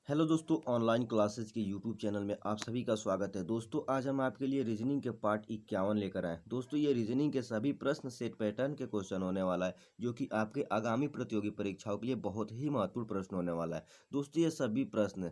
Hello दोस्तों, online classes के YouTube channel में आप सभी का स्वागत है। दोस्तों, आज हम आपके लिए रीजनिंग के पार्ट 51 लेकर आए। दोस्तों, ये रीजनिंग के सभी प्रश्न सेट पैटर्न के क्वेश्चन होने वाला है, जो कि आपके आगामी प्रतियोगी परीक्षाओं के लिए बहुत ही महत्वपूर्ण प्रश्न होने वाला है। दोस्तों, ये सभी प्रश्न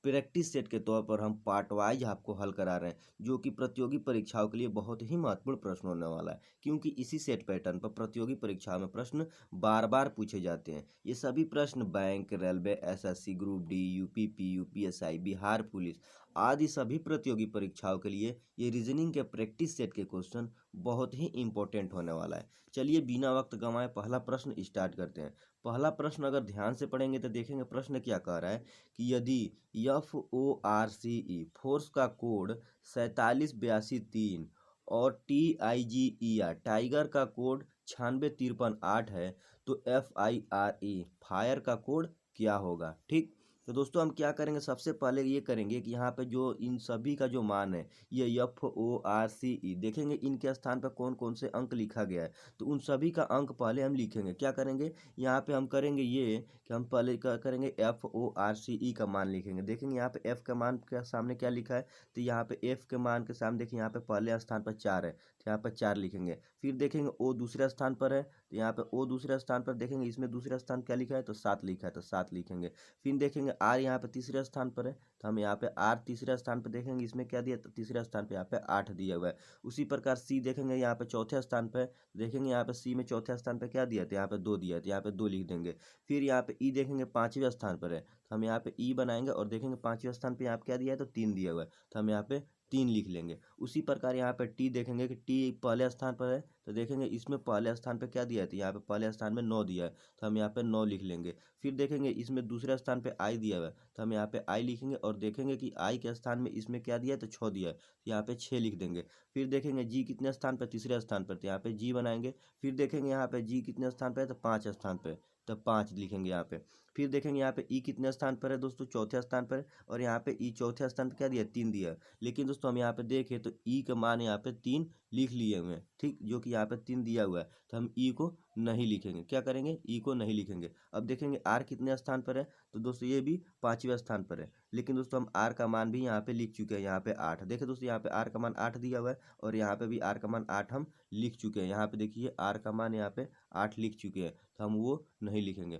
प्रैक्टिस सेट के तौर पर हम पार्ट वाइज आपको हल करा रहे हैं, जो कि प्रतियोगी परीक्षाओं के लिए बहुत ही महत्वपूर्ण प्रश्न होने वाला है, क्योंकि इसी सेट पैटर्न पर प्रतियोगी परीक्षाओं में प्रश्न बार बार पूछे जाते हैं। ये सभी प्रश्न bank, railway, SSC group D, UPP, UPSI, Bihar police आदि सभी प्रतियोगी परीक्षाओं के लिए ये रीजनिंग के प्रैक्टिस सेट के क्वेश्चन बहुत ही इंपॉर्टेंट होने वाला है। चलिए बिना वक्त गंवाए पहला प्रश्न स्टार्ट करते हैं। पहला प्रश्न अगर ध्यान से पढ़ेंगे तो देखेंगे प्रश्न क्या कह रहा है कि यदि FORCE फोर्स का कोड 4782 3 और TIGER टाइगर का कोड 9653 8 है, तो FIRE फायर का कोड क्या होगा। ठीक, तो दोस्तों हम क्या करेंगे, सबसे पहले ये करेंगे कि यहाँ पे जो इन सभी का जो मान है, ये FORCE देखेंगे इनके स्थान पर कौन कौन से अंक लिखा गया है, तो उन सभी का अंक पहले हम लिखेंगे। क्या करेंगे, यहाँ पे हम करेंगे ये कि हम पहले क्या करेंगे, FORCE का मान लिखेंगे। देखेंगे यहाँ पे F का मान के सामने क्या लिखा है, तो यहाँ पे F के मान के सामने देखिए यहाँ पे पहले स्थान पर 4 है, तो यहाँ पर 4 लिखेंगे। फिर देखेंगे O दूसरे स्थान पर है, तो यहाँ पे O दूसरे स्थान पर देखेंगे, इसमें दूसरा स्थान क्या लिखा है, तो 7 लिखा है, तो 7 लिखेंगे। फिर देखेंगे R यहाँ पे तीसरे स्थान पर है, तो हम यहाँ पे R तीसरे स्थान पर देखेंगे, इसमें क्या दिया, तो तीसरे स्थान पे यहाँ पे 8 दिया हुआ है। उसी प्रकार C देखेंगे यहाँ पे चौथे स्थान पर, देखेंगे यहाँ पे C में चौथे स्थान पर क्या दिया, तो यहाँ पे 2 दिया है, तो यहाँ पे 2 लिख देंगे। फिर यहाँ पे E देखेंगे पाँचवें स्थान पर है, तो हम यहाँ पे E बनाएंगे और देखेंगे पाँचवें स्थान पे यहाँ पे क्या दिया है, तो 3 दिया हुआ है, तो हम यहाँ पे 3 लिख लेंगे। उसी प्रकार यहाँ पे T देखेंगे कि T पहले स्थान पर है, तो देखेंगे इसमें पहले स्थान पे क्या दिया है, तो यहाँ पे पहले स्थान में 9 दिया है, तो हम यहाँ पे 9 लिख लेंगे। फिर देखेंगे इसमें दूसरे स्थान पे I दिया हुआ है, तो हम यहाँ पे I लिखेंगे और देखेंगे कि I के स्थान में इसमें क्या दिया है, तो 6 दिया है, तो यहाँ पे 6 लिख देंगे। फिर देखेंगे G कितने स्थान पर, तीसरे स्थान पर, तो यहाँ पे G बनाएंगे। फिर देखेंगे यहाँ पे G कितने स्थान पर है, तो 5 स्थान पर, तो 5 लिखेंगे यहाँ पे। फिर देखेंगे यहाँ पे E कितने स्थान पर है, दोस्तों चौथे स्थान पर है, और यहाँ पे E चौथे स्थान पर क्या दिया है, 3 दिया है। लेकिन दोस्तों हम यहाँ पे देखें तो E का मान यहाँ पे 3 लिख लिए हुए हैं, ठीक, जो कि यहाँ पे 3 दिया हुआ है, तो हम E को नहीं लिखेंगे। क्या करेंगे, E को नहीं लिखेंगे। अब देखेंगे R कितने स्थान पर है, तो दोस्तों ये भी 5वें स्थान पर है, लेकिन दोस्तों हम R का मान भी यहाँ पे लिख चुके हैं, यहाँ पे 8। देखिए दोस्तों यहाँ पे R का मान 8 दिया हुआ है, और यहाँ पे भी R का मान 8 हम लिख चुके हैं। यहाँ पे देखिए R का मान यहाँ पे 8 लिख चुके हैं, तो हम वो नहीं लिखेंगे।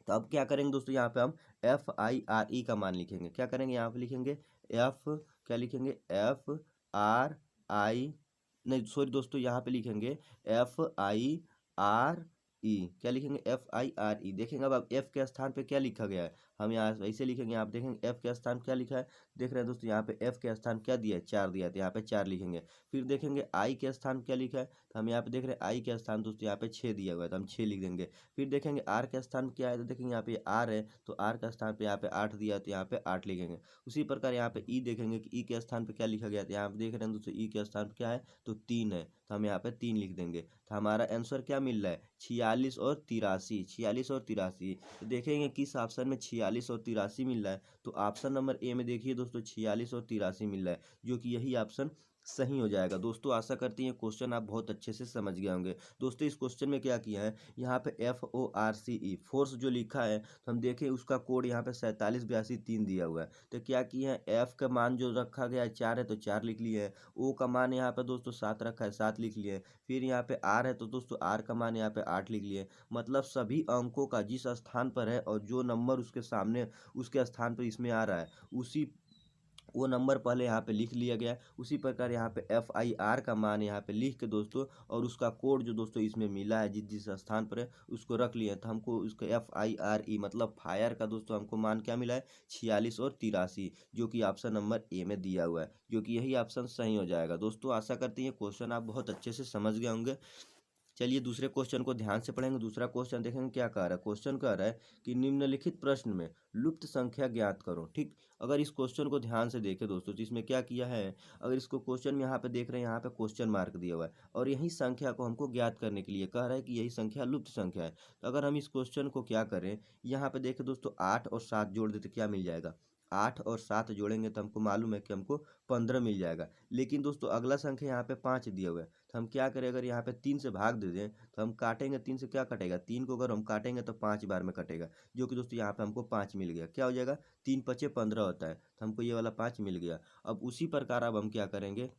तो अब क्या करेंगे दोस्तों, यहाँ पे हम FIRE का मान लिखेंगे। क्या करेंगे, यहाँ पे लिखेंगे F, क्या लिखेंगे, FRI, नहीं सॉरी दोस्तों, यहाँ पे लिखेंगे FIRE। क्या लिखेंगे, FIRE। देखेंगे अब F के स्थान पे क्या लिखा गया है, हम यहाँ ऐसे लिखेंगे। आप देखेंगे F के स्थान क्या लिखा है, देख रहे हैं दोस्तों, यहाँ पे F के स्थान क्या दिया है, 4 दिया है, तो यहाँ पे 4 लिखेंगे। फिर देखेंगे I के स्थान क्या लिखा है, तो हम यहाँ पे देख रहे हैं I के स्थान दोस्तों यहाँ पे 6 दिया हुआ है, तो हम 6 लिख देंगे। फिर देखेंगे R का स्थान क्या है, तो देखेंगे यहाँ पे R है, तो R का स्थान पे यहाँ पे 8 दिया है, तो यहाँ पे 8 लिखेंगे। उसी प्रकार यहाँ पे E देखेंगे कि E के स्थान पे क्या लिखा गया, तो यहाँ पे देख रहे हैं दोस्तों E के स्थान पे क्या है, तो 3 है, तो हम यहाँ पे 3 लिख देंगे। तो हमारा आंसर क्या मिल रहा है, 46 और 83। 46 और 83, तो देखेंगे किस ऑप्शन में 46 और 83 मिल रहा है, तो ऑप्शन नंबर ए में देखिए दोस्तों 46 और 83 मिल रहा है, जो कि यही ऑप्शन सही हो जाएगा। दोस्तों आशा करती हैं क्वेश्चन आप बहुत अच्छे से समझ गए होंगे। दोस्तों इस क्वेश्चन में क्या किया है, यहाँ पे FORCE फोर्स जो लिखा है, तो हम देखें उसका कोड यहाँ पे 4782 3 दिया हुआ है। तो क्या किया है, F का मान जो रखा गया है 4 है, तो 4 लिख लिए है। O का मान यहाँ पे दोस्तों 7 रखा है, 7 लिख लिए। फिर यहाँ पे R है, तो दोस्तों R का मान यहाँ पे 8 लिख लिए। मतलब सभी अंकों का जिस स्थान पर है और जो नंबर उसके सामने उसके स्थान पर इसमें आ रहा है, उसी वो नंबर पहले यहाँ पे लिख लिया गया है। उसी प्रकार यहाँ पे FIR का मान यहाँ पे लिख के दोस्तों, और उसका कोड जो दोस्तों इसमें मिला है जिस जिस स्थान पर है उसको रख लिया। तो हमको उसका FIRE मतलब फायर का दोस्तों हमको मान क्या मिला है, 46 और 83, जो कि ऑप्शन नंबर ए में दिया हुआ है, जो कि यही ऑप्शन सही हो जाएगा। दोस्तों आशा करती हैं क्वेश्चन आप बहुत अच्छे से समझ गए होंगे। चलिए दूसरे क्वेश्चन को ध्यान से पढ़ेंगे। दूसरा क्वेश्चन देखेंगे क्या कह रहा है। क्वेश्चन कह रहा है कि निम्नलिखित प्रश्न में लुप्त संख्या ज्ञात करो। ठीक, अगर इस क्वेश्चन को ध्यान से देखें दोस्तों, तो इसमें क्या किया है, अगर इसको क्वेश्चन में यहाँ पे देख रहे हैं, यहाँ पे क्वेश्चन मार्क दिया हुआ है, और यही संख्या को हमको ज्ञात करने के लिए कह रहा है कि यही संख्या लुप्त संख्या है। तो अगर हम इस क्वेश्चन को क्या करें, यहाँ पे देखें दोस्तों 8 और 7 जोड़ देते क्या मिल जाएगा, 8 और 7 जोड़ेंगे तो हमको मालूम है कि हमको 15 मिल जाएगा। लेकिन दोस्तों अगला संख्या यहाँ पे 5 दिया हुआ है, तो हम क्या करें, अगर यहाँ पे 3 से भाग दे दें तो हम काटेंगे 3 से, क्या कटेगा, 3 को अगर हम काटेंगे तो 5 बार में कटेगा, जो कि दोस्तों यहाँ पे हमको 5 मिल गया। क्या हो जाएगा, 3 पचे 15 होता है, तो हमको ये वाला 5 मिल गया। अब उसी प्रकार अब हम क्या करेंगे,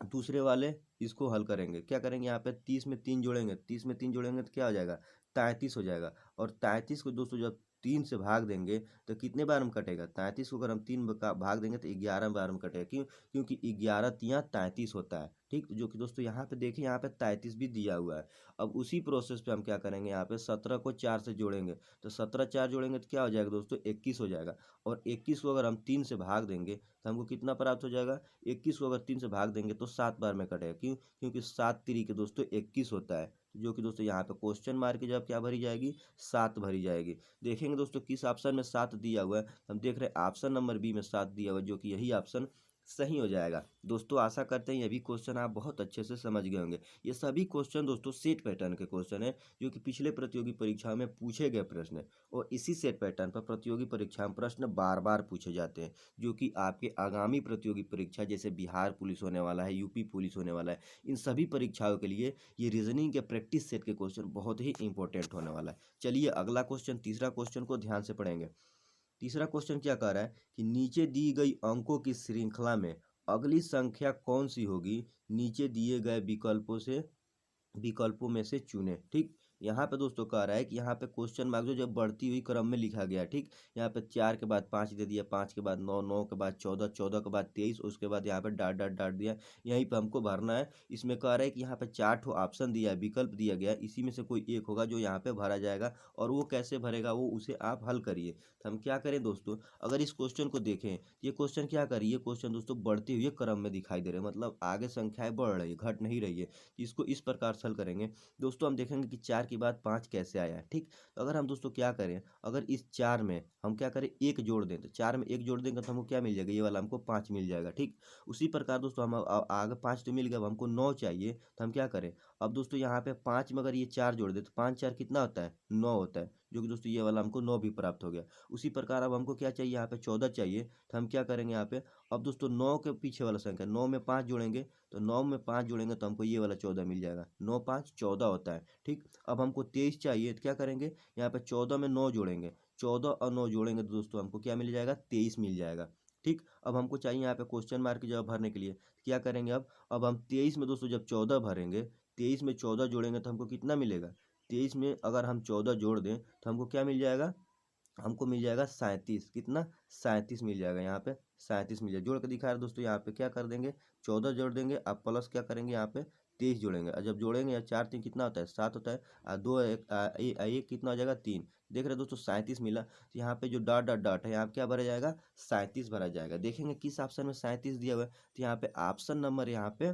दूसरे वाले इसको हल करेंगे। क्या करेंगे, यहाँ पे 30 में 3 जोड़ेंगे, 30 में 3 जोड़ेंगे तो क्या हो जाएगा, 33 हो जाएगा। और 33 को दोस्तों जब 3 से भाग देंगे तो कितने बार में कटेगा, 33 को अगर हम 3 का भाग देंगे तो 11 बार में कटेगा। क्यों, क्योंकि 11 तियाँ 33 होता है। ठीक, जो कि दोस्तों यहाँ पे देखिए, यहाँ पे 33 भी दिया हुआ है। अब उसी प्रोसेस पे हम क्या करेंगे, यहाँ पे 17 को 4 से जोड़ेंगे, तो 17 4 जोड़ेंगे तो क्या हो जाएगा दोस्तों, 21 हो जाएगा। और 21 को अगर हम 3 से भाग देंगे तो हमको कितना प्राप्त हो जाएगा, 21 को अगर 3 से भाग देंगे तो 7 बार में कटेगा। क्यों, क्योंकि 7 तिरी के दोस्तों 21 होता है, जो कि दोस्तों यहाँ पे क्वेश्चन मार्क की जब क्या भरी जाएगी, 7 भरी जाएगी। देखेंगे दोस्तों किस ऑप्शन में 7 दिया हुआ है, हम देख रहे हैं ऑप्शन नंबर बी में 7 दिया हुआ है, जो कि यही ऑप्शन सही हो जाएगा। दोस्तों आशा करते हैं ये भी क्वेश्चन आप बहुत अच्छे से समझ गए होंगे। ये सभी क्वेश्चन दोस्तों सेट पैटर्न के क्वेश्चन है, जो कि पिछले प्रतियोगी परीक्षाओं में पूछे गए प्रश्न है, और इसी सेट पैटर्न पर प्रतियोगी परीक्षा में प्रश्न बार बार पूछे जाते हैं, जो कि आपके आगामी प्रतियोगी परीक्षा जैसे बिहार पुलिस होने वाला है, यूपी पुलिस होने वाला है, इन सभी परीक्षाओं के लिए ये रीजनिंग के प्रैक्टिस सेट के क्वेश्चन बहुत ही इंपॉर्टेंट होने वाला है। चलिए अगला क्वेश्चन, तीसरा क्वेश्चन को ध्यान से पढ़ेंगे। तीसरा क्वेश्चन क्या कह रहा है कि नीचे दी गई अंकों की श्रृंखला में अगली संख्या कौन सी होगी, नीचे दिए गए विकल्पों में से चुने। ठीक, यहाँ पे दोस्तों कह रहा है कि यहाँ पे क्वेश्चन मार्क जो जब बढ़ती हुई क्रम में लिखा गया है। ठीक, यहाँ पे 4 के बाद 5 दे दिया, 5 के बाद 9, 9 के बाद 14, 14 के बाद 23, उसके बाद यहाँ पे डाट डाट डाट दिया, यहीं पे हमको भरना है। इसमें कह रहा है कि यहाँ पे 4 ठो ऑप्शन दिया है, विकल्प दिया गया है, इसी में से कोई एक होगा जो यहाँ पे भरा जाएगा, और वो कैसे भरेगा वो उसे आप हल करिए। तो हम क्या करें दोस्तों, अगर इस क्वेश्चन को देखें, ये क्वेश्चन क्या करिए, ये क्वेश्चन दोस्तों बढ़ते हुए क्रम में दिखाई दे रहे हैं, मतलब आगे संख्याएं बढ़ रही है, घट नहीं रही है। इसको इस प्रकार से हल करेंगे दोस्तों। हम देखेंगे कि 4 के बाद 5 कैसे आया है। ठीक, तो अगर हम दोस्तों क्या करें, अगर इस 4 में हम क्या करें, एक जोड़ दें, तो 4 में 1 जोड़ देंगे तो हमको क्या मिल जाएगा, ये वाला हमको 5 मिल जाएगा। ठीक, उसी प्रकार दोस्तों हम आगे 5 तो मिल गया, अब हमको 9 चाहिए, तो हम क्या करें, अब दोस्तों यहाँ पे 5 में अगर ये 4 जोड़ दे तो 5 4 कितना होता है, 9 होता है, जो कि दोस्तों ये वाला हमको 9 भी प्राप्त हो गया। उसी प्रकार अब हमको क्या चाहिए, यहाँ पे 14 चाहिए, तो हम क्या करेंगे यहाँ पे, अब दोस्तों 9 के पीछे वाला संख्या, 9 में 5 जोड़ेंगे, तो 9 में 5 जोड़ेंगे तो हमको ये वाला 14 मिल जाएगा, 9 5 14 होता है। ठीक, अब हमको 23 चाहिए, तो क्या करेंगे, यहाँ पे 14 में 9 जोड़ेंगे, 14 और 9 जोड़ेंगे तो दोस्तों हमको क्या मिल जाएगा, 23 मिल जाएगा। ठीक, अब हमको चाहिए यहाँ पे क्वेश्चन मार्क की जगह भरने के लिए, क्या करेंगे, अब हम 23 में दोस्तों जब 14 भरेंगे, 23 में 14 जोड़ेंगे तो हमको कितना मिलेगा, 23 में अगर हम 14 जोड़ दें तो हमको क्या मिल जाएगा, हमको मिल जाएगा 37, कितना, 37 मिल जाएगा, यहाँ पे 37 मिल जाएगा। जोड़ के दिखा रहे दोस्तों, यहाँ पे क्या कर देंगे, 14 जोड़ देंगे, अब प्लस क्या करेंगे, यहाँ पे 23 जोड़ेंगे, और जब जोड़ेंगे या 4 3 कितना होता है, 7 होता है, और 2 एक कितना हो जाएगा, 3। देख रहे दोस्तों 37 मिला, तो यहाँ पे जो डॉट डॉट डॉट है, यहाँ पे क्या भरा जाएगा, 37 भरा जाएगा। देखेंगे किस ऑप्शन में 37 दिया हुआ है, तो यहाँ पे ऑप्शन नंबर यहाँ पे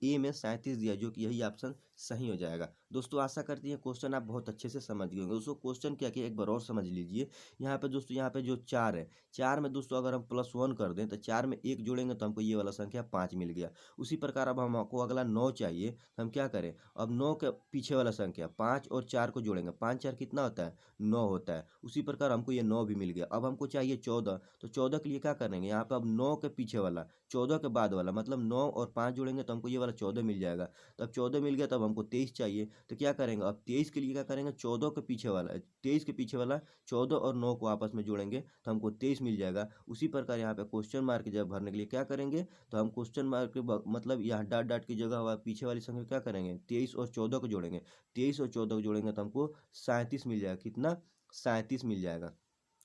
ए में 37 दिया, जो कि यही ऑप्शन सही हो जाएगा। दोस्तों आशा करती है क्वेश्चन आप बहुत अच्छे से समझ गए होंगे। दोस्तों क्वेश्चन क्या किया एक बार और समझ लीजिए। यहाँ पे दोस्तों, यहाँ पे जो 4 है, 4 में दोस्तों अगर हम +1 कर दें तो 4 में 1 जोड़ेंगे तो हमको ये वाला संख्या 5 मिल गया। उसी प्रकार अब हमको अगला 9 चाहिए, तो हम क्या करें, अब 9 के पीछे वाला संख्या 5 और 4 को जोड़ेंगे, 5 4 कितना होता है, 9 होता है। उसी प्रकार हमको ये 9 भी मिल गया। अब हमको चाहिए 14, तो 14 के लिए क्या करेंगे, यहाँ पे अब 9 के पीछे वाला, 14 के बाद वाला, मतलब 9 और 5 जोड़ेंगे तो हमको ये वाला 14 मिल जाएगा। तो अब 14 मिल गया, तब हमको 23 चाहिए, तो क्या करेंगे, अब 23 के लिए क्या करेंगे, 14 के पीछे वाला, 23 के पीछे वाला 14 और 9 को आपस में जोड़ेंगे तो हमको 23 मिल जाएगा। उसी प्रकार यहाँ पे क्वेश्चन मार्क जब भरने के लिए क्या करेंगे, तो हम क्वेश्चन मार्क के मतलब यहाँ डाट डाट की जगह हुआ पीछे वाली संख्या क्या करेंगे, 23 और 14 को जोड़ेंगे, 23 और 14 को जोड़ेंगे तो हमको 37 मिल जाएगा, कितना, 37 मिल जाएगा,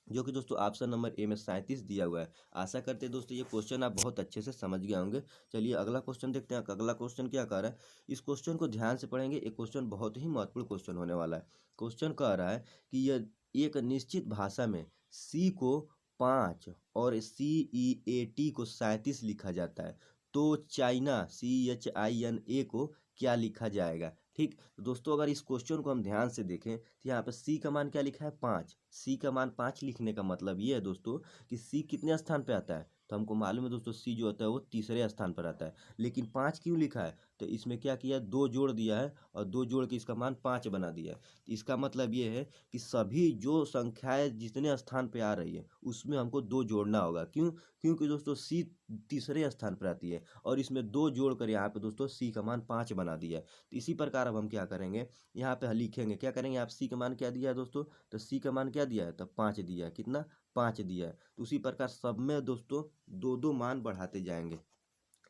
जो कि दोस्तों ऑप्शन नंबर ए में 37 दिया हुआ है। आशा करते हैं दोस्तों ये क्वेश्चन आप बहुत अच्छे से समझ गए होंगे। चलिए अगला क्वेश्चन देखते हैं। अगला क्वेश्चन क्या कह रहा है, इस क्वेश्चन को ध्यान से पढ़ेंगे। एक क्वेश्चन बहुत ही महत्वपूर्ण क्वेश्चन होने वाला है। क्वेश्चन कह रहा है कि यह एक निश्चित भाषा में सी को 5 और CEAT को 37 लिखा जाता है, तो चाइना CHINA को क्या लिखा जाएगा। ठीक, तो दोस्तों अगर इस क्वेश्चन को हम ध्यान से देखें तो यहाँ पे सी का मान क्या लिखा है, 5। सी का मान 5 लिखने का मतलब ये है दोस्तों कि सी कितने स्थान पे आता है, तो हमको मालूम है दोस्तों सी जो होता है वो तीसरे स्थान पर आता है। लेकिन 5 क्यों लिखा है? तो इसमें क्या किया है, 2 जोड़ दिया है और 2 जोड़ के इसका मान 5 बना दिया है। तो इसका मतलब ये है कि सभी जो संख्याएँ जितने स्थान पे आ रही है उसमें हमको 2 जोड़ना होगा। क्यों? क्योंकि दोस्तों सी तीसरे स्थान पर आती है और इसमें 2 जोड़ कर यहाँ पे दोस्तों सी का मान 5 बना दिया है। तो इसी प्रकार अब हम क्या करेंगे, यहाँ पे लिखेंगे, क्या करेंगे, आप सी का मान क्या दिया है दोस्तों? तो सी का मान क्या दिया है? तो 5 दिया है। कितना? 5 दिया है। तो उसी प्रकार सब में दोस्तों 2-2 मान बढ़ाते जाएंगे।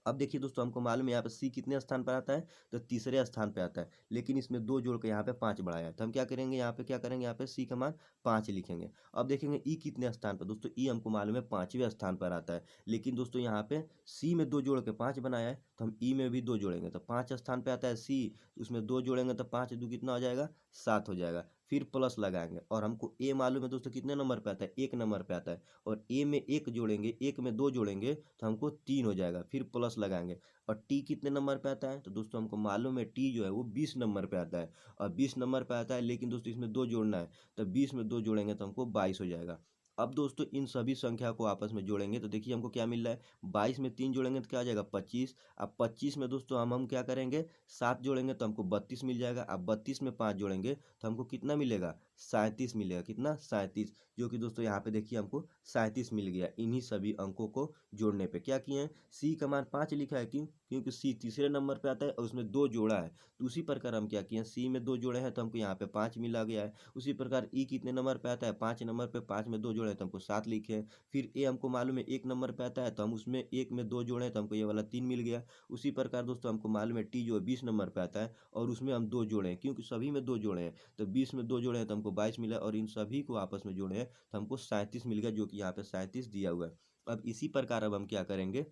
अब देखिए दोस्तों हमको मालूम है यहाँ पे सी कितने स्थान पर आता है? तो तीसरे स्थान पे आता है। लेकिन इसमें 2 जोड़ के यहाँ पे 5 बढ़ाया है। तो हम क्या करेंगे, यहाँ पे क्या करेंगे, यहाँ पे सी का मान 5 लिखेंगे। अब देखेंगे ई कितने स्थान पर? दोस्तों ई हमको मालूम है 5वें स्थान पर आता है। लेकिन दोस्तों यहाँ पे सी में 2 जोड़ के 5 बनाया है, तो हम ई में भी 2 जोड़ेंगे। तो 5 स्थान पे आता है सी, उसमें 2 जोड़ेंगे तो 5 2 कितना हो जाएगा? 7 हो जाएगा। फिर प्लस लगाएंगे और हमको ए मालूम है दोस्तों कितने नंबर पे आता है? 1 नंबर पे आता है। और ए में 1 जोड़ेंगे, 1 में 2 जोड़ेंगे तो हमको 3 हो जाएगा। फिर प्लस लगाएंगे। और टी कितने नंबर पे आता है? तो दोस्तों हमको मालूम है टी जो है वो 20 नंबर पे आता है। और 20 नंबर पे आता है, लेकिन दोस्तों इसमें 2 जोड़ना है। तो 20 में 2 जोड़ेंगे तो हमको 22 हो जाएगा। अब दोस्तों इन सभी संख्या को आपस में जोड़ेंगे तो देखिए हमको क्या मिल रहा है, 22 में 3 जोड़ेंगे तो क्या आ जाएगा? 25। अब 25 में दोस्तों हम क्या करेंगे, 7 जोड़ेंगे तो हमको 32 मिल जाएगा। अब 32 में 5 जोड़ेंगे तो हमको कितना मिलेगा? 37 मिलेगा। कितना? 37। जो कि दोस्तों यहाँ पे देखिए हमको 37 मिल गया इन्हीं सभी अंकों को जोड़ने पे। क्या किए हैं, सी का मान 5 लिखा है। क्यों? क्योंकि सी तीसरे नंबर पे आता है और उसमें 2 जोड़ा है। तो उसी प्रकार हम क्या किए हैं, सी में 2 जोड़े हैं तो हमको यहाँ पे 5 मिला गया है। उसी प्रकार ई कितने नंबर पे आता है? 5 नंबर पे, 5 में 2 जोड़े हैं तो हमको 7 लिखे हैं। फिर ए हमको मालूम है 1 नंबर पे आता है, तो हम उसमें 1 में 2 जोड़े हैं तो हमको ये वाला 3 मिल गया। उसी प्रकार दोस्तों हमको मालूम है टी जो है 20 नंबर पे आता है और उसमें हम 2 जोड़े हैं, क्योंकि सभी में 2 जोड़े हैं। तो 20 में 2 जोड़े हैं तो हमको 22 मिला और इन सभी को आपस में जोड़े हैं तो हमको 37 मिल गया, जो कि यहाँ पे 37 दिया हुआ है। अब इसी प्रकार अब हम क्या करेंगे,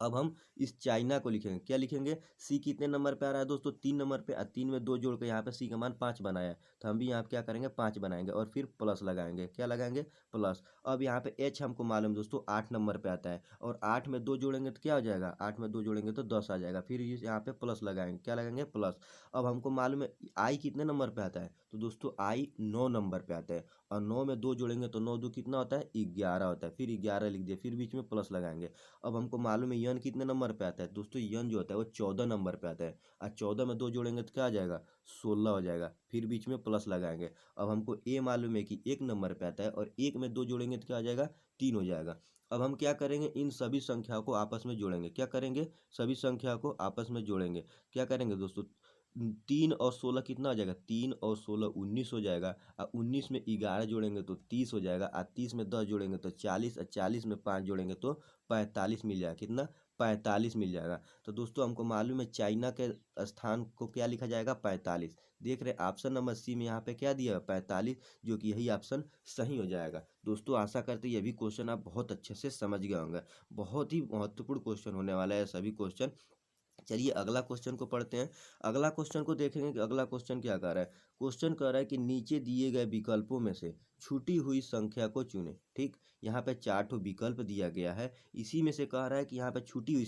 अब हम इस चाइना को लिखेंगे। क्या लिखेंगे, सी कितने नंबर पे आ रहा है दोस्तों? 3 नंबर पे। 3 में 2 जोड़ के यहाँ पे सी का मान 5 बनाया है, तो हम भी यहाँ पे क्या करेंगे, 5 बनाएंगे और फिर प्लस लगाएंगे। क्या लगाएंगे? प्लस। अब यहाँ पे एच हमको मालूम है दोस्तों 8 नंबर पे आता है और 8 में 2 जोड़ेंगे तो क्या हो जाएगा? 8 में 2 जोड़ेंगे तो 10 आ जाएगा। फिर यहाँ पे प्लस लगाएंगे। क्या लगाएंगे? प्लस। अब हमको मालूम है आई कितने नंबर पे आता है? तो दोस्तों आई 9 नंबर पे आता है और 9 में 2 जोड़ेंगे तो 9 2 कितना होता है? 11 होता है। फिर 11 लिख दिया, फिर बीच में प्लस लगाएंगे। अब हमको मालूम है यन कितने नंबर पे आता है? दोस्तों यन जो होता है वो 14 नंबर पे आता है और 14 में 2 जोड़ेंगे तो क्या आ जाएगा? 16 हो जाएगा। फिर बीच में प्लस लगाएंगे। अब हमको ए मालूम है कि 1 नंबर पे आता है और 1 में 2 जोड़ेंगे तो क्या आ जाएगा? 3 हो जाएगा। अब हम क्या करेंगे, इन सभी संख्याओं को आपस में जोड़ेंगे। क्या करेंगे? सभी संख्या को आपस में जोड़ेंगे। क्या करेंगे दोस्तों, 3 और 16 कितना हो जाएगा? 3 और 16 19 हो जाएगा। और 19 में 11 जोड़ेंगे तो 30 हो जाएगा। और 30 में 10 जोड़ेंगे तो 40 और 40 में 5 जोड़ेंगे तो 45 मिल जाएगा। कितना? 45 मिल जाएगा। तो दोस्तों हमको मालूम है चाइना के स्थान को क्या लिखा जाएगा? 45। देख रहे ऑप्शन नंबर सी में यहाँ पे क्या दिया है? 45, जो कि यही ऑप्शन सही हो जाएगा। दोस्तों आशा करते ये भी क्वेश्चन आप बहुत अच्छे से समझ गए होंगे। बहुत ही महत्वपूर्ण क्वेश्चन होने वाला है सभी क्वेश्चन। चलिए अगला क्वेश्चन को पढ़ते हैं। अगला क्वेश्चन को देखेंगे कि अगला क्वेश्चन क्या कह रहा है। क्वेश्चन कह रहा है कि नीचे दिए गए विकल्पों में से छूटी हुई संख्या को चुनें। ठीक, यहाँ पे 4 ठो विकल्प दिया गया है। इसी में से कह रहा है कि यहाँ पे छूटी हुई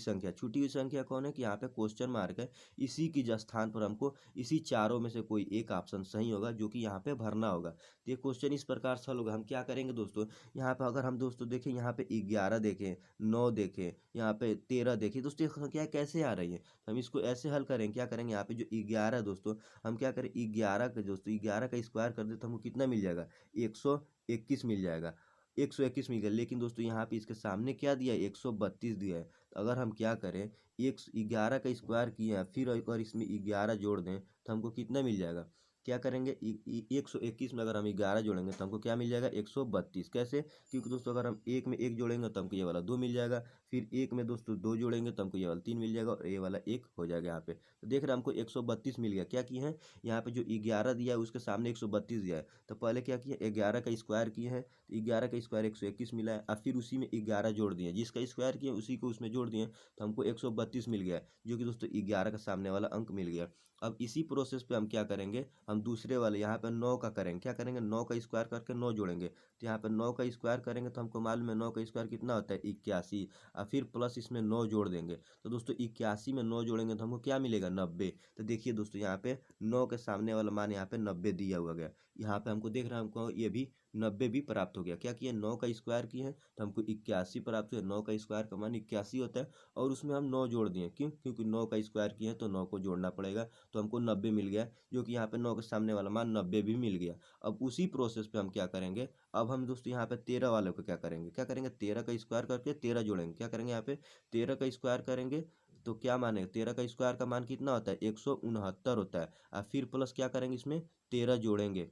संख्या कौन है, कि यहाँ पे क्वेश्चन मार्क है। इसी की स्थान पर हमको इसी चारों में से कोई एक ऑप्शन सही होगा, जो कि यहाँ पे भरना होगा। तो ये क्वेश्चन इस प्रकार से हल होगा। हम क्या करेंगे दोस्तों, यहाँ पे अगर हम दोस्तों देखें, यहाँ पे 11 देखें, 9 देखें, यहाँ पे 13 देखें, दोस्तों ये संख्या कैसे आ रही है, तो हम इसको ऐसे हल करेंगे। क्या करेंगे, यहाँ पे जो 11 दोस्तों, हम क्या करें, 11 का दोस्तों 11 का स्क्वायर कर दे तो हमको कितना मिल जाएगा? 121 मिल जाएगा। 121 मिल गया। लेकिन दोस्तों यहाँ पे इसके सामने क्या दिया है? 132 दिया है। तो अगर हम क्या करें, 11 का स्क्वायर किए हैं, फिर अगर इसमें 11 जोड़ दें तो हमको कितना मिल जाएगा? क्या करेंगे, 121 में अगर हम 11 जोड़ेंगे तो हमको क्या मिल जाएगा? 132। कैसे? क्योंकि दोस्तों अगर हम 1 में 1 जोड़ेंगे तो हमको ये वाला 2 मिल जाएगा। फिर 1 में दोस्तों 2 जोड़ेंगे तो हमको ये वाला 3 मिल जाएगा और ये वाला 1 हो जाएगा यहाँ पे। तो देख रहे हैं हमको 132 मिल गया। क्या किए हैं, यहाँ पे जो 11 दिया है उसके सामने 132 दिया है, तो पहले क्या किया, 11 का स्क्वायर किए हैं, तो 11 का स्क्वायर 121 मिला है। और फिर उसी में 11 जोड़ दिए, जिसका स्क्वायर किए उसी को उसमें जोड़ दिए तो हमको 132 मिल गया, जो कि दोस्तों 11 का सामने वाला अंक मिल गया। अब इसी प्रोसेस पे हम क्या करेंगे, हम दूसरे वाले यहाँ पे 9 का करेंगे। क्या करेंगे, 9 का स्क्वायर करके 9 जोड़ेंगे। तो यहाँ पे 9 का स्क्वायर करेंगे तो हमको मालूम है 9 का स्क्वायर कितना होता है? 81। और फिर प्लस इसमें 9 जोड़ देंगे तो दोस्तों 81 में 9 जोड़ेंगे तो हमको क्या मिलेगा? 90। तो देखिए दोस्तों यहाँ पे 9 के सामने वाला मान यहाँ पे 90 दिया हुआ गया। यहाँ पे हमको देख रहे हैं हमको ये भी 90 भी प्राप्त हो गया। क्या किया, 9 का स्क्वायर किए हैं तो हमको 81 प्राप्त हुआ। 9 का स्क्वायर का मान 81 होता है और उसमें हम 9 जोड़ दिए। क्यों, क्योंकि 9 का स्क्वायर किए हैं तो 9 को जोड़ना पड़ेगा, तो हमको 90 मिल गया, जो कि यहाँ पे 9 के सामने वाला मान 90 भी मिल गया। अब उसी प्रोसेस पे हम क्या करेंगे, अब हम दोस्तों यहाँ पे 13 वाले को क्या करेंगे 13 का स्क्वायर करके 13 जोड़ेंगे। क्या करेंगे, यहाँ पे 13 का स्क्वायर करेंगे तो क्या मानेंगे, 13 का स्क्वायर का मान कितना होता है, 169 होता है। और फिर प्लस क्या करेंगे, इसमें 13 जोड़ेंगे।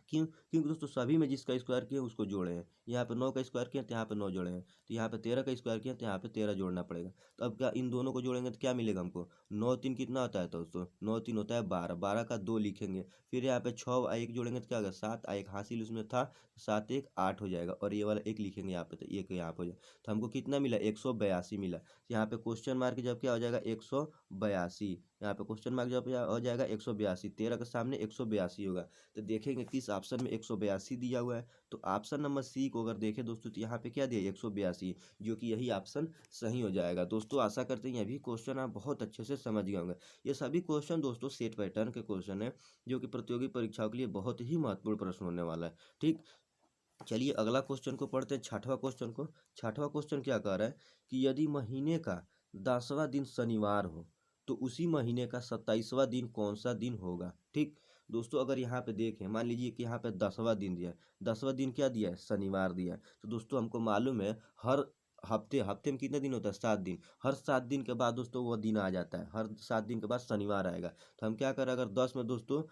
क्यों, क्योंकि दोस्तों सभी में जिसका स्क्वायर किया उसको जोड़े हैं। यहाँ पे 9 का स्क्वायर किया तो यहाँ पे 9 जोड़े हैं, तो यहाँ पे 13 का स्क्वायर किया तो यहाँ पे 13 जोड़ना पड़ेगा। तो अब क्या, इन दोनों को जोड़ेंगे तो क्या मिलेगा हमको, 9 3 कितना होता है दोस्तों, 9 3 होता है 12, 12 का 2 लिखेंगे। फिर यहाँ पे 6 और 1 जोड़ेंगे तो क्या होगा 7, एक हासिल उसमें था, 7 1 8 हो जाएगा, और ये वाला 1 लिखेंगे यहाँ पे तो 1 यहाँ पे हो जाएगा। तो हमको कितना मिला, 182 मिला। यहाँ पे क्वेश्चन मार्क जब क्या हो जाएगा 182, यहाँ पे क्वेश्चन मार्क जब हो जाएगा 182, 13 के सामने 182 होगा। तो देखेंगे किस ऑप्शन में 182 दिया हुआ है, तो ऑप्शन नंबर सी को अगर देखें दोस्तों तो यहाँ पे क्या दिया 182, जो कि यही ऑप्शन सही हो जाएगा। दोस्तों आशा करते हैं ये भी क्वेश्चन आप बहुत अच्छे से समझ गए होंगे। ये सभी क्वेश्चन दोस्तों सेट पैटर्न के क्वेश्चन है, जो कि प्रतियोगी परीक्षाओं के लिए बहुत ही महत्वपूर्ण प्रश्न होने वाला है। ठीक, चलिए अगला क्वेश्चन को पढ़ते हैं, छठवां क्वेश्चन को। छठवां क्वेश्चन क्या कह रहा है कि यदि महीने का 10वां दिन शनिवार हो तो उसी महीने का 27वां दिन कौन सा दिन होगा। ठीक दोस्तों, अगर यहाँ पे देखें, मान लीजिए कि यहाँ पे 10वां दिन दिया है, 10वां दिन क्या दिया है, शनिवार दिया है। तो दोस्तों हमको मालूम है हर हफ्ते हफ्ते में कितने दिन होता है, 7 दिन। हर 7 दिन के बाद दोस्तों वो दिन आ जाता है, हर 7 दिन के बाद शनिवार आएगा। तो हम क्या करें, अगर 10 में दोस्तों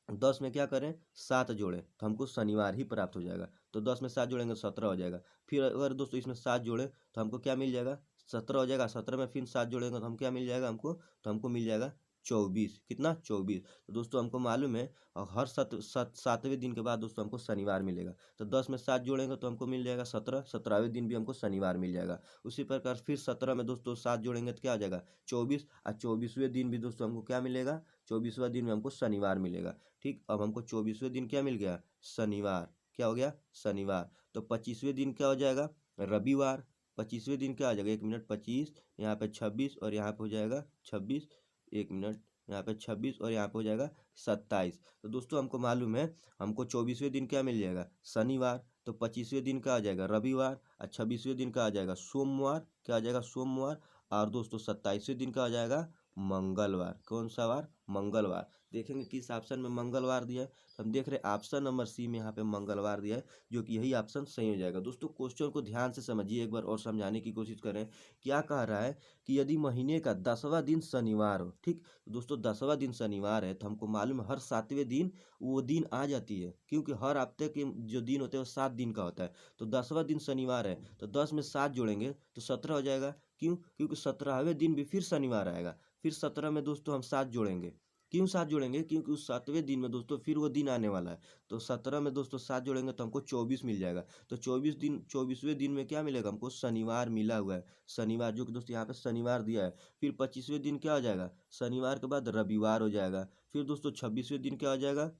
10 में क्या करें 7 जोड़ें तो हमको शनिवार ही प्राप्त हो जाएगा। तो 10 में 7 जोड़ेंगे 17 हो जाएगा। फिर अगर दोस्तों इसमें 7 जोड़ें तो हमको क्या मिल जाएगा, 17 हो जाएगा। 17 में फिर 7 जोड़ेंगे तो हम क्या मिल जाएगा हमको, तो हमको मिल जाएगा 24। कितना, 24। तो दोस्तों हमको मालूम है और हर 7वें दिन के बाद दोस्तों हमको शनिवार मिलेगा। तो 10 में 7 जोड़ेंगे तो हमको मिल जाएगा 17, 17वें दिन भी हमको शनिवार मिल जाएगा। उसी प्रकार फिर 17 में दोस्तों 7 जोड़ेंगे तो क्या आ जाएगा 24, और 24वें दिन भी दोस्तों हमको क्या मिलेगा, 24वां दिन में हमको शनिवार मिलेगा। ठीक, अब हमको 24वें दिन क्या मिल गया, शनिवार। क्या हो गया, शनिवार। तो 25वें दिन क्या हो जाएगा, रविवार। 25वें दिन क्या आ जाएगा, 1 मिनट 25, यहाँ पे 26 और यहाँ पे हो जाएगा 26, 1 मिनट, यहाँ पे 26 और यहाँ पे हो जाएगा 27। तो दोस्तों हमको मालूम है हमको 24वें दिन क्या मिल जाएगा, शनिवार। तो 25वें दिन का आ जाएगा रविवार, और 26वें दिन का आ जाएगा सोमवार। क्या आ जाएगा, सोमवार। और दोस्तों 27वें दिन का आ जाएगा मंगलवार। कौन सा वार, मंगलवार। देखेंगे किस ऑप्शन में मंगलवार दिया है, तो हम देख रहे हैं ऑप्शन नंबर सी में यहाँ पे मंगलवार दिया है, जो कि यही ऑप्शन सही हो जाएगा। दोस्तों क्वेश्चन को ध्यान से समझिए एक बार और समझाने की कोशिश करें। क्या कह रहा है कि यदि महीने का 10वां दिन शनिवार हो। ठीक, दोस्तों 10वां दिन शनिवार है तो हमको मालूम है हर 7वें दिन वो दिन आ जाती है, क्योंकि हर हफ्ते के जो दिन होते हैं वो 7 दिन का होता है। तो 10वां दिन शनिवार है तो 10 में 7 जोड़ेंगे तो 17 हो जाएगा। क्यों, क्योंकि 17वें दिन भी फिर शनिवार आएगा। फिर 17 में दोस्तों हम 7 जोड़ेंगे। क्यों 7 जोड़ेंगे, क्योंकि उस 7वें दिन में दोस्तों फिर वो दिन आने वाला है। तो 17 में दोस्तों 7 जोड़ेंगे तो हमको 24 मिल जाएगा। तो 24वें दिन में क्या मिलेगा हमको, शनिवार मिला हुआ है। शनिवार, जो कि दोस्तों यहाँ पे शनिवार दिया है। फिर 25वें दिन क्या हो जाएगा, शनिवार के बाद रविवार हो जाएगा। फिर दोस्तों 26वें दिन क्या हो जाएगा,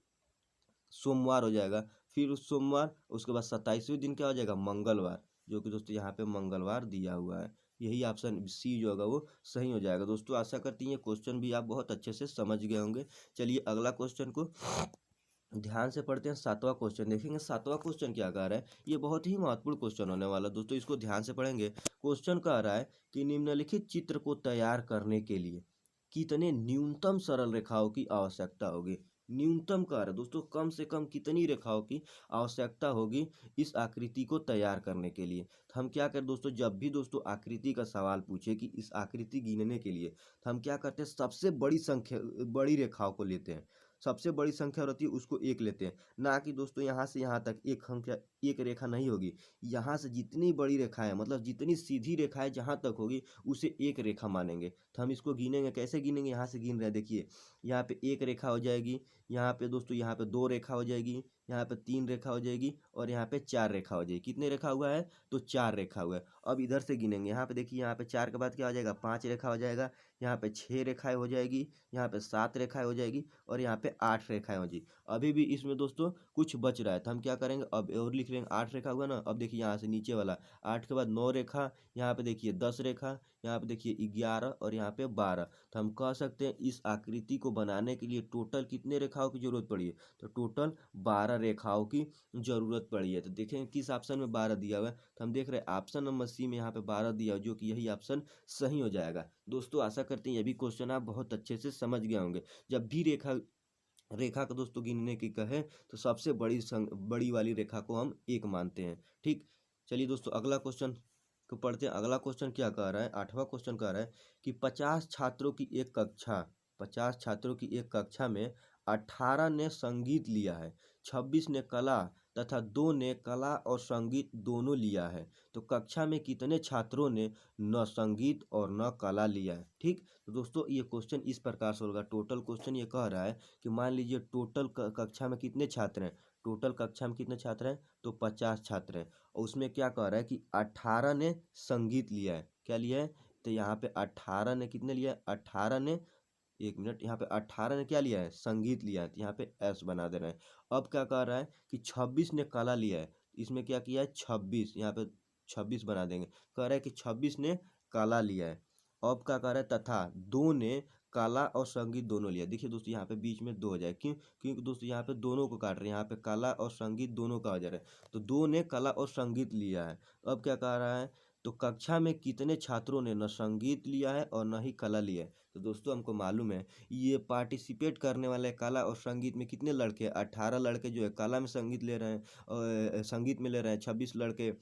सोमवार हो जाएगा। फिर उस सोमवार, उसके बाद 27वें दिन क्या हो जाएगा, मंगलवार, जो कि दोस्तों यहाँ पे मंगलवार दिया हुआ है। यही ऑप्शन सी जो होगा वो सही हो जाएगा। दोस्तों आशा करती हैं क्वेश्चन भी आप बहुत अच्छे से समझ गए होंगे। चलिए अगला क्वेश्चन को ध्यान से पढ़ते हैं। 7वां क्वेश्चन देखेंगे। 7वां क्वेश्चन क्या कह रहा है, ये बहुत ही महत्वपूर्ण क्वेश्चन होने वाला है दोस्तों, इसको ध्यान से पढ़ेंगे। क्वेश्चन कह रहा है कि निम्नलिखित चित्र को तैयार करने के लिए कितने न्यूनतम सरल रेखाओं की आवश्यकता होगी। न्यूनतम कह रहा है दोस्तों, कम से कम कितनी रेखाओं की आवश्यकता होगी इस आकृति को तैयार करने के लिए। तो हम क्या करें दोस्तों, जब भी दोस्तों आकृति का सवाल पूछे कि इस आकृति गिनने के लिए, तो हम क्या करते हैं, सबसे बड़ी संख्या, बड़ी रेखाओं को लेते हैं। सबसे बड़ी संख्या रहती है उसको 1 लेते हैं, ना कि दोस्तों यहाँ से यहाँ तक एक संख्या, एक रेखा नहीं होगी। यहाँ से जितनी बड़ी रेखाएं, मतलब जितनी सीधी रेखाएं जहाँ तक होगी उसे एक रेखा मानेंगे। तो हम इसको गिनेंगे, कैसे गिनेंगे, यहाँ से गिन रहे हैं। देखिए यहाँ पे 1 रेखा हो जाएगी, यहाँ पे दोस्तों यहाँ पे 2 रेखा हो जाएगी, यहाँ पे 3 रेखा हो जाएगी, और यहाँ पे 4 रेखा हो जाएगी। कितने रेखा हुआ है, तो 4 रेखा हुआ है। अब इधर से गिनेंगे, यहाँ पे देखिए, यहाँ पे 4 के बाद क्या हो जाएगा, 5 रेखा हो जाएगा, यहाँ पे 6 रेखाएं हो जाएगी, यहाँ पे 7 रेखाएं हो जाएगी, और यहाँ पे 8 रेखाएं हो जाएगी। अभी भी इसमें दोस्तों कुछ बच रहा है, तो हम क्या करेंगे, अब और लिख लेंगे। 8 रेखा हुआ ना। अब देखिए यहाँ से नीचे वाला 8 के बाद 9 रेखा, यहाँ पे देखिए 10 रेखा, यहाँ पे देखिए 11 और यहाँ पे 12। तो हम कह सकते हैं इस आकृति को बनाने के लिए टोटल कितने रेखा रेखाओं की जरूरत पड़ी है? तो टोटल 12 रेखाओं की जरूरत पड़ी है। तो देखें किस ऑप्शन में 12 दिया हुआ है, तो हम देख रहे हैं ऑप्शन नंबर सी में यहाँ पे 12 दिया हुआ, जो कि यही ऑप्शन सही हो जाएगा। दोस्तों आशा करते हैं ये भी क्वेश्चन आप बहुत अच्छे से समझ गए होंगे। जब भी रेखा रेखा का दोस्तों गिनने की कहे तो सबसे बड़ी वाली रेखा को हम एक मानते हैं। ठीक, चलिए दोस्तों अगला क्वेश्चन को पढ़ते हैं। अगला क्वेश्चन क्या कह रहा है, 8वां क्वेश्चन कह रहा है कि 50 छात्रों की एक कक्षा में 18 ने संगीत लिया है, 26 ने कला तथा 2 ने कला और संगीत दोनों लिया है। तो कक्षा में कितने छात्रों ने न संगीत और न कला लिया है? ठीक, तो दोस्तों ये क्वेश्चन इस प्रकार से होगा। टोटल क्वेश्चन ये कह रहा है कि मान लीजिए टोटल कक्षा में कितने छात्र हैं, टोटल कक्षा में कितने छात्र हैं, तो 50 छात्र हैं। और उसमें क्या कह रहा है कि 18 ने संगीत लिया है। क्या लिया है, तो यहाँ पे 18 ने कितने लिया है, 18 ने, एक मिनट, यहाँ पे 18 ने क्या लिया है, संगीत लिया है, तो यहाँ पे एस बना दे रहे हैं। अब क्या कह रहा है कि 26 ने कला लिया है, इसमें क्या किया है 26, यहाँ पे 26 बना देंगे। कह रहा है कि 26 ने कला लिया है। अब क्या कह रहा है, तथा 2 ने कला और संगीत दोनों लिया। देखिए दोस्तों यहाँ पे बीच में 2 हो जाए, क्यों, क्योंकि दोस्तों यहाँ पे दोनों को काट रहे हैं, यहाँ पे कला और संगीत दोनों का आ जा रहा है, तो 2 ने कला और संगीत लिया है। अब क्या कह रहा है, तो कक्षा में कितने छात्रों ने न संगीत लिया है और न ही कला लिया है? तो दोस्तों हमको मालूम है ये पार्टिसिपेट करने वाले कला और संगीत में कितने लड़के हैं, 18 लड़के जो है कला में संगीत ले रहे हैं, और संगीत में ले रहे हैं, 26 लड़के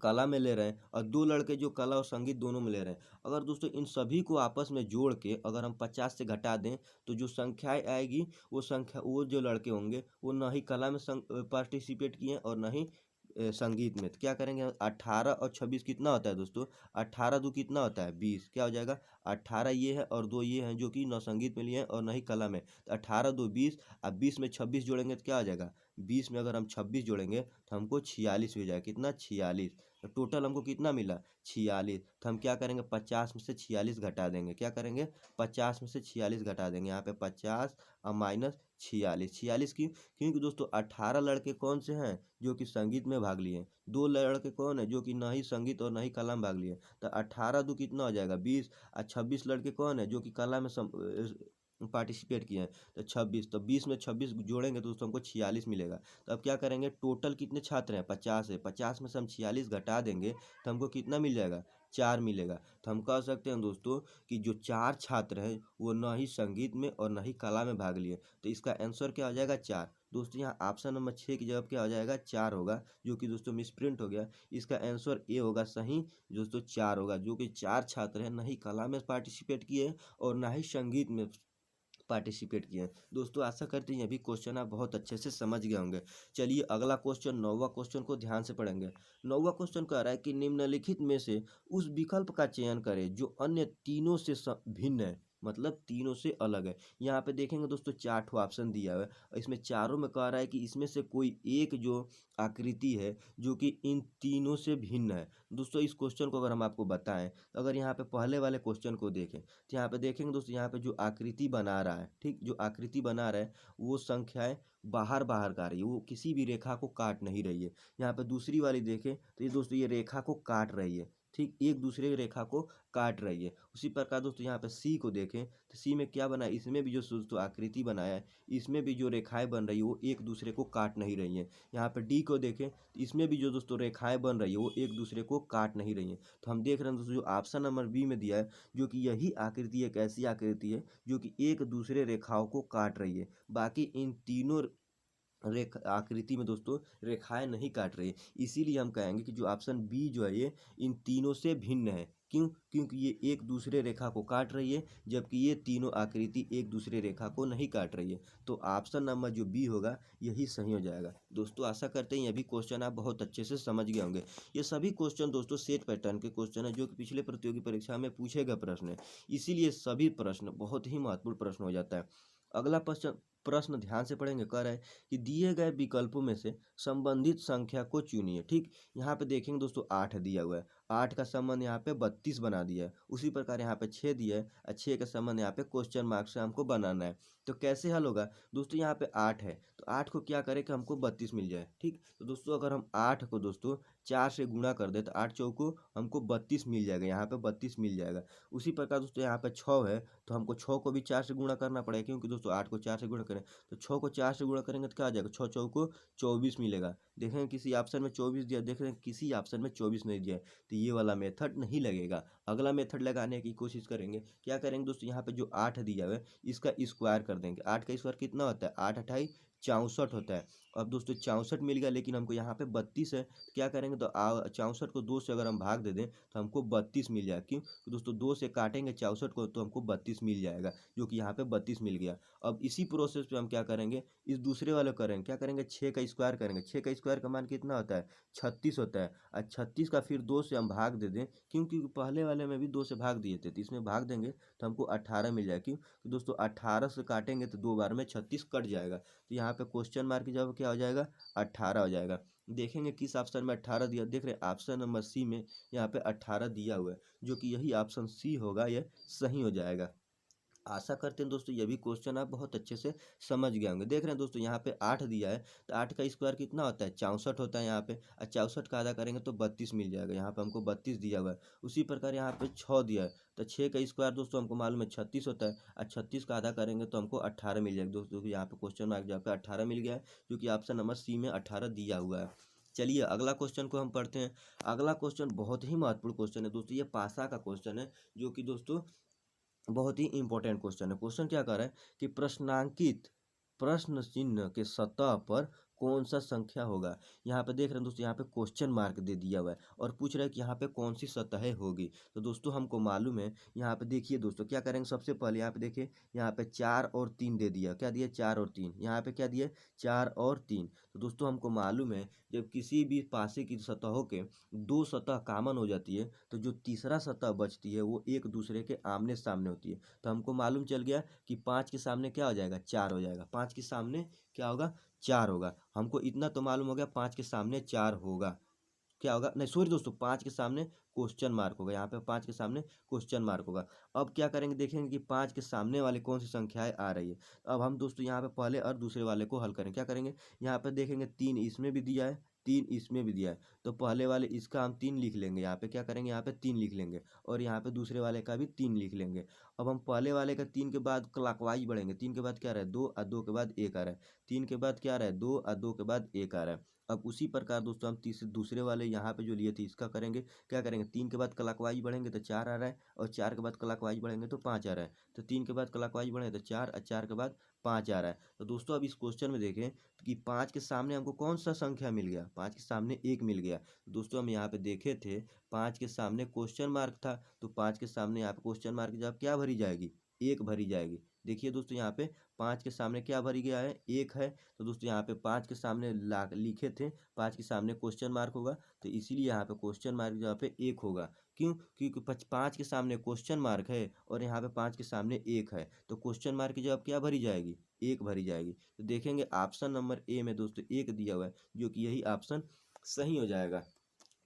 कला में ले रहे हैं, और 2 लड़के जो कला और संगीत दोनों में ले रहे हैं। अगर दोस्तों इन सभी को आपस में जोड़ के अगर हम 50 से घटा दें तो जो संख्याएं आएगी वो जो लड़के होंगे वो ना ही कला में पार्टिसिपेट किए हैं और ना ही संगीत में। तो क्या करेंगे, 18 और 26 कितना होता है दोस्तों, 18 दो कितना होता है 20, क्या हो जाएगा, 18 ये है और 2 ये हैं जो कि न संगीत में लिए हैं और न ही कला में, तो 18 2 20, अब 20 में 26 जोड़ेंगे तो क्या आ जाएगा, 20 में अगर हम 26 जोड़ेंगे तो हमको 46 हो जाएगा, कितना 46। तो टोटल हमको कितना मिला 46। तो हम क्या करेंगे 50 में से 46 घटा देंगे, क्या करेंगे 50 में से 46 घटा देंगे, यहाँ पे 50 और माइनस 46, 46 क्योंकि दोस्तों 18 लड़के कौन से हैं जो कि संगीत में भाग लिए हैं, 2 लड़के कौन है जो कि ना ही संगीत और ना ही कला में भाग लिए। तो 18 दो कितना हो जाएगा 20, और 26 लड़के कौन है जो कि कला में पार्टिसिपेट किए हैं, तो 26, तो 20 में 26 जोड़ेंगे तो दोस्तों हमको 46 मिलेगा। तो अब क्या करेंगे, टोटल कितने छात्र हैं 50 है, 50 में से हम 46 घटा देंगे तो हमको कितना मिल जाएगा, 4 मिलेगा। तो हम कह सकते हैं दोस्तों कि जो 4 छात्र हैं वो न ही संगीत में और न ही कला में भाग लिए, तो इसका आंसर क्या हो जाएगा 4। दोस्तों यहाँ ऑप्शन नंबर 6 की जवाब क्या हो जाएगा 4 होगा, जो कि दोस्तों मिसप्रिंट हो गया। इसका आंसर ए होगा सही, दोस्तों 4 होगा, जो कि 4 छात्र हैं न ही कला में पार्टिसिपेट किए और ना ही संगीत में पार्टिसिपेट किए हैं। दोस्तों आशा करते हैं ये भी क्वेश्चन आप बहुत अच्छे से समझ गए होंगे। चलिए अगला क्वेश्चन 9वां क्वेश्चन को ध्यान से पढ़ेंगे। 9वां क्वेश्चन कह रहा है कि निम्नलिखित में से उस विकल्प का चयन करें जो अन्य तीनों से भिन्न है, मतलब तीनों से अलग है। यहाँ पे देखेंगे दोस्तों 4 ठो ऑप्शन दिया हुआ है और इसमें चारों में कह रहा है कि इसमें से कोई एक जो आकृति है जो कि इन तीनों से भिन्न है। दोस्तों इस क्वेश्चन को अगर हम आपको बताएं तो अगर यहाँ पे पहले वाले क्वेश्चन को देखें तो यहाँ पे देखेंगे दोस्तों, यहाँ पे जो आकृति बना रहा है, ठीक, जो आकृति बना रहा है वो संख्याएं बाहर बाहर का रही है, वो किसी भी रेखा को काट नहीं रही है। यहाँ पे दूसरी वाली देखें तो ये दोस्तों ये रेखा को काट रही है, ठीक, एक दूसरे रेखा को काट रही है। उसी प्रकार दोस्तों यहाँ पे सी को देखें तो सी में क्या बना है, इसमें भी जो दोस्तों आकृति बनाया है इसमें भी जो रेखाएं बन रही है वो एक दूसरे को काट नहीं रही हैं। यहाँ पे डी को देखें तो इसमें भी जो दोस्तों रेखाएं बन रही है वो एक दूसरे को काट नहीं रही हैं। तो हम देख रहे हैं दोस्तों जो ऑप्शन नंबर बी में दिया है, जो कि यही आकृति एक ऐसी आकृति है जो कि एक दूसरे रेखाओं को काट रही है, बाकी इन तीनों रेखा आकृति में दोस्तों रेखाएं नहीं काट रही है। इसीलिए हम कहेंगे कि जो ऑप्शन बी जो है ये इन तीनों से भिन्न है। क्यों, क्योंकि ये एक दूसरे रेखा को काट रही है जबकि ये तीनों आकृति एक दूसरे रेखा को नहीं काट रही है। तो ऑप्शन नंबर जो बी होगा यही सही हो जाएगा। दोस्तों आशा करते हैं ये भी क्वेश्चन आप बहुत अच्छे से समझ गए होंगे। ये सभी क्वेश्चन दोस्तों सेट पैटर्न के क्वेश्चन है जो कि पिछले प्रतियोगी परीक्षा में पूछे गए प्रश्न है, इसीलिए सभी प्रश्न बहुत ही महत्वपूर्ण प्रश्न हो जाता है। अगला प्रश्न ध्यान से पढ़ेंगे, कह रहा है कि दिए गए विकल्पों में से संबंधित संख्या को चुनिए। ठीक, यहाँ पे देखेंगे दोस्तों 8 दिया हुआ है, 8 का संबंध यहाँ पे 32 बना दिया है। उसी प्रकार यहाँ पे 6 दिया है और 6 का संबंध यहाँ पे क्वेश्चन मार्क से हमको बनाना है। तो कैसे हल होगा दोस्तों, यहाँ पे 8 है तो 8 को क्या करें कि हमको 32 मिल जाए। ठीक, तो दोस्तों अगर हम 8 को दोस्तों 4 से गुणा कर दे तो 8 चौको हमको 32 मिल जाएगा, यहाँ पे 32 मिल जाएगा। उसी प्रकार दोस्तों यहाँ पे 6 है तो हमको 6 को भी 4 से गुणा करना पड़ेगा, क्योंकि दोस्तों 8 को 4 से गुणा करें तो 6 को 4 से गुणा करेंगे तो क्या आ जाएगा, 6 चौको 24 मिलेगा। देखें किसी ऑप्शन में 24 दिया, देख रहे हैं किसी ऑप्शन में 24 नहीं दिया है, तो ये वाला मेथड नहीं लगेगा। अगला मेथड लगाने की कोशिश करेंगे। क्या करेंगे दोस्तों, यहाँ पे जो 8 दिया हुआ है इसका स्क्वायर कर देंगे। 8 का स्क्वायर कितना होता है, 8 अठाई 64 होता है। अब दोस्तों 64 मिल गया, लेकिन हमको यहाँ पे 32 है, तो क्या करेंगे तो 64 को 2 से अगर हम भाग दे दें तो हमको 32 मिल जाएगा। क्यों, तो दोस्तों 2 से काटेंगे 64 को तो हमको 32 मिल जाएगा, जो कि यहाँ पे 32 मिल गया। अब इसी प्रोसेस पे हम क्या करेंगे, इस दूसरे वाले करेंगे, क्या करेंगे 6 का स्क्वायर करेंगे। 6 का स्क्वायर का मान कितना होता है, 36 होता है। और 36 का फिर 2 से हम भाग दे दें, क्योंकि पहले वाले में भी 2 से भाग दिए थे, तो इसमें भाग देंगे तो हमको 18 मिल जाएगा। क्यों, तो दोस्तों 18 से काटेंगे तो 2 बार में 36 कट जाएगा, तो यहाँ पे क्वेश्चन मार्क की जवाब क्या हो जाएगा, 18 हो जाएगा। देखेंगे किस ऑप्शन में 18 दिया, देख रहे हैं ऑप्शन नंबर सी में यहाँ पे 18 दिया हुआ है, जो कि यही ऑप्शन सी होगा, यह सही हो जाएगा। आशा करते हैं दोस्तों ये भी क्वेश्चन आप बहुत अच्छे से समझ गए होंगे। देख रहे हैं दोस्तों यहाँ पे 8 दिया है, तो 8 का स्क्वायर कितना होता है, 64 होता है यहाँ पे, और 64 का आधा करेंगे तो 32 मिल जाएगा। यहाँ पे हमको 32 दिया हुआ है। उसी प्रकार यहाँ पे 6 दिया है, तो 6 का स्क्वायर दोस्तों हमको मालूम है 36 होता है, और 36 का आधा करेंगे तो हमको 18 मिल जाएगा। दोस्तों यहाँ पे क्वेश्चन मार्क जहाँ पे 18 मिल गया है, जो कि ऑप्शन नंबर सी में 18 दिया हुआ है। चलिए अगला क्वेश्चन को हम पढ़ते हैं। अगला क्वेश्चन बहुत ही महत्वपूर्ण क्वेश्चन है दोस्तों, ये पासा का क्वेश्चन है, जो कि दोस्तों बहुत ही इंपॉर्टेंट क्वेश्चन है। क्वेश्चन क्या कर रहा है कि प्रश्नांकित प्रश्न चिन्ह के सतह पर कौन सा संख्या होगा। यहाँ पे देख रहे हैं दोस्तों, यहाँ पे क्वेश्चन मार्क दे दिया हुआ है और पूछ रहा है कि यहाँ पे कौन सी सतह होगी। तो दोस्तों हमको मालूम है, यहाँ पे देखिए दोस्तों क्या करेंगे, सबसे पहले यहाँ पे देखिए, यहाँ पे 4 और 3 दे दिया, क्या दिया 4 और 3, यहाँ पे क्या दिया 4 और 3। तो दोस्तों हमको मालूम है जब किसी भी पासे की सतहों के 2 सतह कॉमन हो जाती है, तो जो तीसरा सतह बचती है वो एक दूसरे के आमने सामने होती है। तो हमको मालूम चल गया कि 5 के सामने क्या हो जाएगा, 4 हो जाएगा। 5 के सामने क्या होगा, 4 होगा। हमको इतना तो मालूम हो गया 5 के सामने 4 होगा। क्या होगा, नहीं सॉरी दोस्तों, 5 के सामने क्वेश्चन मार्क होगा। यहाँ पे 5 के सामने क्वेश्चन मार्क होगा। अब क्या करेंगे, देखेंगे कि 5 के सामने वाले कौन सी संख्याएं आ रही है। अब हम दोस्तों यहाँ पे पहले और दूसरे वाले को हल करें। क्या करेंगे, यहाँ पे देखेंगे 3 इसमें भी दिया है, 3 इसमें भी दिया है, तो पहले वाले इसका हम 3 लिख लेंगे। यहाँ पे क्या करेंगे, यहाँ पे 3 लिख लेंगे, और यहाँ पे दूसरे वाले का भी 3 लिख लेंगे। अब हम पहले वाले का 3 के बाद क्लॉकवाइज बढ़ेंगे। 3 के बाद क्या रहा है, 2, और 2 के बाद 1 आ रहा है। 3 के बाद क्या आ रहा है, 2, और 2 के बाद 1 आ रहा है। अब उसी प्रकार दोस्तों हम दूसरे वाले यहाँ पे जो लिए थे इसका करेंगे। क्या करेंगे, 3 के बाद क्लॉकवाइज बढ़ेंगे तो 4 आ रहा है, और 4 के बाद क्लॉकवाइज बढ़ेंगे तो 5 आ रहा है। तो 3 के बाद क्लॉकवाइज बढ़ेंगे तो 4, और 4 के बाद 5 आ रहा है। तो दोस्तों अब इस क्वेश्चन में देखें कि 5 के सामने हमको कौन सा संख्या मिल गया, 5 के सामने 1 मिल गया। दोस्तों हम यहाँ पे देखे थे 5 के सामने क्वेश्चन मार्क था, तो 5 के सामने यहाँ पे क्वेश्चन मार्क की जगह क्या भरी जाएगी, 1 भरी जाएगी। देखिए दोस्तों यहाँ पे 5 के सामने क्या भरी गया है, 1 है। तो दोस्तों यहाँ पे 5 के सामने लिखे थे, 5 के सामने क्वेश्चन मार्क होगा, तो इसीलिए यहाँ पे क्वेश्चन मार्क की जगह पे 1 होगा। क्यों, क्योंकि 5 के सामने क्वेश्चन मार्क है और यहाँ पे 5 के सामने 1 है, तो क्वेश्चन मार्क की जगह क्या भरी जाएगी, 1 भरी जाएगी। तो देखेंगे ऑप्शन नंबर ए में दोस्तों 1 दिया हुआ है, जो कि यही ऑप्शन सही हो जाएगा।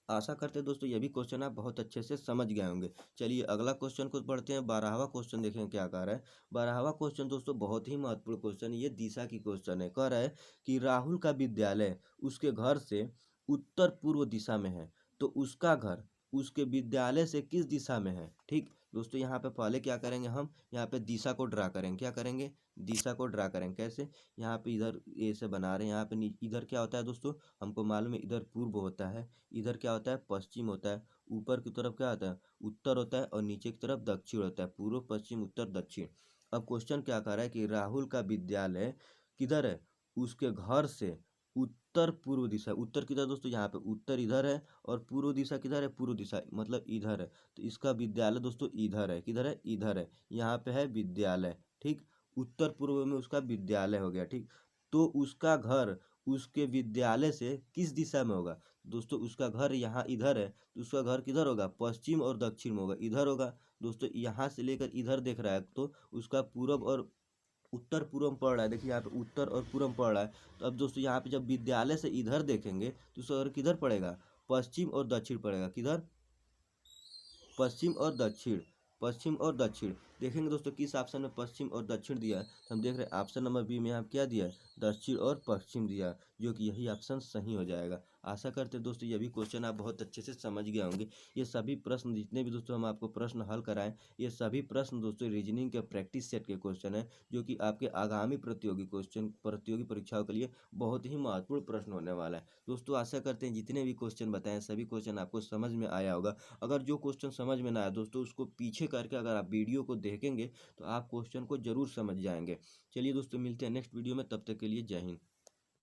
आशा करते हैं दोस्तों ये भी क्वेश्चन आप बहुत अच्छे से समझ गए होंगे। चलिए अगला क्वेश्चन को पढ़ते हैं। 12वां क्वेश्चन देखें क्या कह रहा है। 12वां क्वेश्चन दोस्तों बहुत ही महत्वपूर्ण क्वेश्चन है, ये दिशा की क्वेश्चन है। कह रहा है कि राहुल का विद्यालय उसके घर से उत्तर पूर्व दिशा में है, तो उसका घर उसके विद्यालय से किस दिशा में है। ठीक दोस्तों, यहाँ पे पहले क्या करेंगे, हम यहाँ पे दिशा को ड्रा करेंगे। क्या करेंगे, दिशा को ड्रा करेंगे। कैसे, यहाँ पे इधर ए से बना रहे हैं, यहाँ पे इधर क्या होता है दोस्तों, हमको मालूम है इधर पूर्व होता है, इधर क्या होता है पश्चिम होता है, ऊपर की तरफ क्या होता है उत्तर होता है, और नीचे की तरफ दक्षिण होता है, पूर्व पश्चिम उत्तर दक्षिण। अब क्वेश्चन क्या कर रहा है कि राहुल का विद्यालय किधर है, उसके घर से उत्तर पूर्व दिशा। उत्तर किधर दोस्तों, यहाँ पे उत्तर इधर है, और पूर्व दिशा किधर है, पूर्व दिशा मतलब इधर है। तो इसका विद्यालय दोस्तों इधर है, किधर है, इधर है, यहाँ पे है विद्यालय। ठीक, उत्तर पूर्व में उसका विद्यालय हो गया। ठीक, तो उसका घर उसके विद्यालय से किस दिशा में होगा। दोस्तों उसका घर यहाँ इधर है, तो उसका घर किधर होगा, पश्चिम और दक्षिण में होगा, इधर होगा। दोस्तों यहाँ से लेकर इधर देख रहा है, तो उसका पूर्व और उत्तर पूर्व में पड़ रहा है। देखिए यहाँ पे उत्तर और पूर्व में पड़ रहा है। तो अब दोस्तों यहाँ पे जब विद्यालय से इधर देखेंगे तो उसका घर किधर पड़ेगा, पश्चिम और दक्षिण पड़ेगा। किधर, पश्चिम और दक्षिण, पश्चिम और दक्षिण। देखेंगे दोस्तों किस ऑप्शन में पश्चिम और दक्षिण दिया है, तो हम देख रहे हैं ऑप्शन नंबर बी में यहाँ क्या दिया है, दक्षिण और पश्चिम दिया, जो कि यही ऑप्शन सही हो जाएगा। आशा करते हैं दोस्तों ये भी क्वेश्चन आप बहुत अच्छे से समझ गए होंगे। ये सभी प्रश्न जितने भी दोस्तों हम आपको प्रश्न हल कराएं, ये सभी प्रश्न दोस्तों रीजनिंग के प्रैक्टिस सेट के क्वेश्चन हैं, जो कि आपके आगामी प्रतियोगी परीक्षाओं के लिए बहुत ही महत्वपूर्ण प्रश्न होने वाला है। दोस्तों आशा करते हैं जितने भी क्वेश्चन बताएं सभी क्वेश्चन आपको समझ में आया होगा। अगर जो क्वेश्चन समझ में ना आया दोस्तों, उसको पीछे करके अगर आप वीडियो को देखेंगे तो आप क्वेश्चन को जरूर समझ जाएंगे। चलिए दोस्तों मिलते हैं नेक्स्ट वीडियो में, तब तक के लिए जय हिंद।